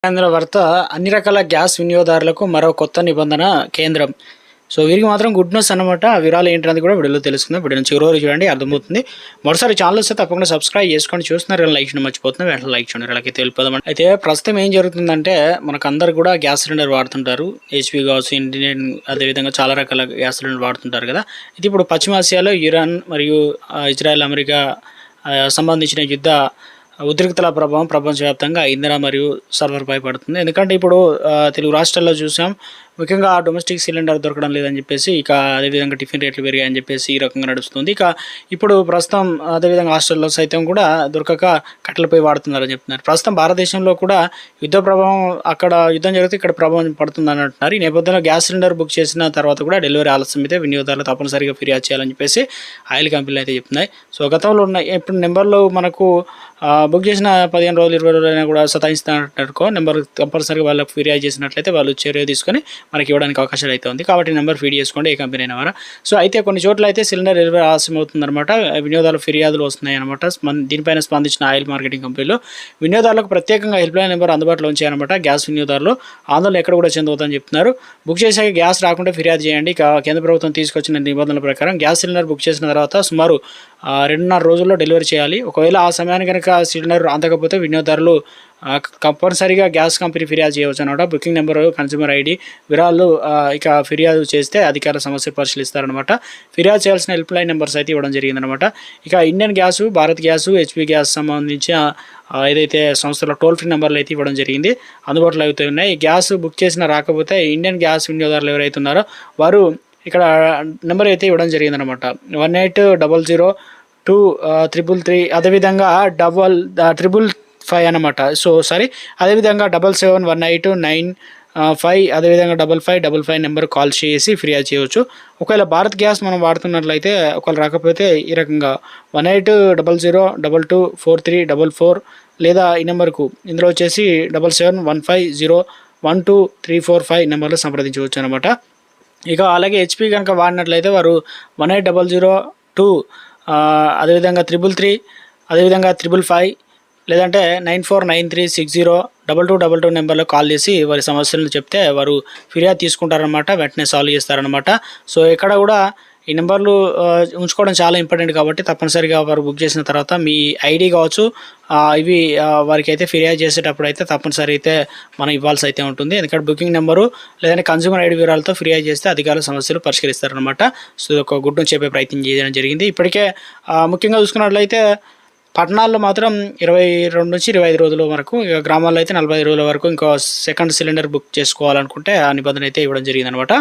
కేంద్ర వార్త అన్ని రకాల గ్యాస్ వినియోగదారులకు మరో కొత్త నిబంధన కేంద్రం. సో వీరికి మాత్రం గుడ్ న్యూస్ అనమాట. వివరాలు ఏంటనేది కూడా వీడియోలో తెలుసుకుందాం. వీడియో చివరి వరకు చూడండి, అర్థమవుతుంది. మరోసారి ఛానల్ వస్తే తప్పకుండా సబ్స్క్రైబ్ చేసుకొని చూస్తున్నారు, లైక్ చేయడం మర్చిపోతున్నారు. వెంటనే లైక్ చేయండి. అలాగే తెలిపోదాం. అయితే ప్రస్తుతం ఏం జరుగుతుందంటే మనకు అందరు కూడా గ్యాస్ సిలిండర్ వాడుతుంటారు. హెచ్పి కావచ్చు, ఇండియన్, అదేవిధంగా చాలా రకాల గ్యాస్ సిలిండర్ వాడుతుంటారు కదా. ఇది ఇప్పుడు పశ్చిమాసియాలో ఇరాన్ మరియు ఇజ్రాయెల్, అమెరికా సంబంధించిన యుద్ధ ఉద్రిక్తల ప్రభావం ప్రపంచవ్యాప్తంగా ఇంధన మరియు సర్వర్పై పడుతుంది. ఎందుకంటే ఇప్పుడు తెలుగు రాష్ట్రాల్లో చూసాం, ముఖ్యంగా డొమెస్టిక్ సిలిండర్ దొరకడం లేదని చెప్పేసి, ఇక అదేవిధంగా టిఫిన్ రేట్లు పెరిగాయని చెప్పేసి ఈ రకంగా నడుస్తుంది. ఇక ఇప్పుడు ప్రస్తుతం అదేవిధంగా హాస్టల్లో సైతం కూడా దొరకక కట్టెలపై వాడుతున్నారని చెప్తున్నారు. ప్రస్తుతం భారతదేశంలో కూడా యుద్ధ ప్రభావం, అక్కడ యుద్ధం జరిగితే ఇక్కడ ప్రభావం పడుతుందని అంటున్నారు. ఈ నేపథ్యంలో గ్యాస్ సిలిండర్ బుక్ చేసిన తర్వాత కూడా డెలివరీ ఆలస్యం అయితే వినియోగదారులు తప్పనిసరిగా ఫిర్యాదు చేయాలని చెప్పేసి ఆయిల్ కంపెనీలు అయితే చెప్తున్నాయి. సో గతంలో ఉన్న ఇప్పుడు నెంబర్లో మనకు బుక్ చేసిన 15 రోజులు 20 రోజులైనా కూడా సతాయిస్తున్నట్టుకో నెంబర్ కంపల్సరీగా వాళ్ళకి ఫిర్యాదు చేసినట్లయితే వాళ్ళు చర్య తీసుకొని మనకి ఇవ్వడానికి అవకాశాలు అయితే ఉంది. కాబట్టి నెంబర్ ఫీడ్ చేసుకోండి, ఏ కంపెనీ అయినా వారా. సో అయితే కొన్ని చోట్ల అయితే సిలిండర్ డెలివరీ ఆలస్యం అవుతుందన్నమాట. వినియోగదారుల ఫిర్యాదులు వస్తున్నాయి అనమాట. దీనిపైన స్పందించిన ఆయిల్ మార్కెటింగ్ కంపెనీలు వినియోగదారులకు ప్రత్యేకంగా హెల్ప్ లైన్ నెంబర్ అందుబాటులో ఉంచాయన్నమాట. గ్యాస్ వినియోగదారులు ఆందోళన ఎక్కడ కూడా చెందవుతుందని చెప్తున్నారు. బుక్ చేసాక గ్యాస్ రాకుండా ఫిర్యాదు చేయండి. కేంద్ర ప్రభుత్వం తీసుకొచ్చిన నిబంధనల ప్రకారం గ్యాస్ సిలిండర్ బుక్ చేసిన తర్వాత సుమారు 2.5 రోజుల్లో డెలివరీ చేయాలి. ఒకవేళ ఆ సమయానికి కనుక సిలిండర్ అందకపోతే వినియోగదారులు కంపల్సరీగా గ్యాస్ కంపెనీ ఫిర్యాదు చేయవచ్చు అనమాట. బుకింగ్ నెంబరు, కన్స్యూమర్ ఐడి వివరాలు ఇక ఫిర్యాదు చేస్తే అధికారుల సమస్య పరిశీలిస్తారనమాట. ఫిర్యాదు చేయాల్సిన హెల్ప్ లైన్ నెంబర్స్ అయితే ఇవ్వడం జరిగిందనమాట. ఇక Indian gas, Bharat gas, HP gas సంబంధించిన ఏదైతే సంస్థల టోల్ ఫ్రీ నెంబర్లు అయితే ఇవ్వడం జరిగింది, అందుబాటులో అయితే ఉన్నాయి. గ్యాస్ బుక్ చేసిన రాకపోతే ఇండియన్ గ్యాస్ వినియోగదారులు ఎవరైతే ఉన్నారో వారు ఇక్కడ నెంబర్ అయితే ఇవ్వడం జరిగిందనమాట. 1800223333, అదేవిధంగా 555 అనమాట. సో సారీ, అదేవిధంగా 771895, అదేవిధంగా 5555 నెంబర్ కాల్ చేసి ఫిర్యాదు చేయవచ్చు. ఒకవేళ భారత్ గ్యాస్ మనం వాడుతున్నట్లయితే ఒకవేళ రాకపోతే ఈ రకంగా 1800224344 లేదా ఈ నెంబర్కు, ఇందులో వచ్చేసి 7715012345 నెంబర్లో సంప్రదించవచ్చు అనమాట. ఇక అలాగే హెచ్పి కనుక వాడినట్లయితే వారు 180022, అదేవిధంగా 333, అదేవిధంగా 555, లేదంటే 9493602222 నెంబర్లో కాల్ చేసి వారి సమస్యలను చెప్తే వారు ఫిర్యాదు తీసుకుంటారనమాట. వెంటనే సాల్వ్ చేస్తారనమాట. సో ఇక్కడ కూడా ఈ నెంబర్లు ఉంచుకోవడం చాలా ఇంపార్టెంట్. కాబట్టి తప్పనిసరిగా వారు బుక్ చేసిన తర్వాత మీ ఐడి కావచ్చు, ఇవి వారికి అయితే ఫిర్యాదు చేసేటప్పుడు అయితే తప్పనిసరి అయితే మనం ఇవ్వాల్సి అయితే ఉంటుంది. ఎందుకంటే బుకింగ్ నెంబరు లేదంటే కన్స్యూమర్ ఐడి వివరాలతో ఫిర్యాదు చేస్తే అధికారుల సమస్యలు పరిష్కరిస్తారనమాట. సో ఒక గుడ్ను చెప్పే ప్రయత్నం చేయడం జరిగింది. ఇప్పటికే ముఖ్యంగా చూసుకున్నట్లయితే పట్టణాల్లో మాత్రం 22 నుంచి 25 రోజుల వరకు, ఇక గ్రామాల్లో అయితే 45 రోజుల వరకు ఇంకో సెకండ్ సిలిండర్ బుక్ చేసుకోవాలనుకుంటే ఆ నిబంధన అయితే ఇవ్వడం జరిగిందనమాట.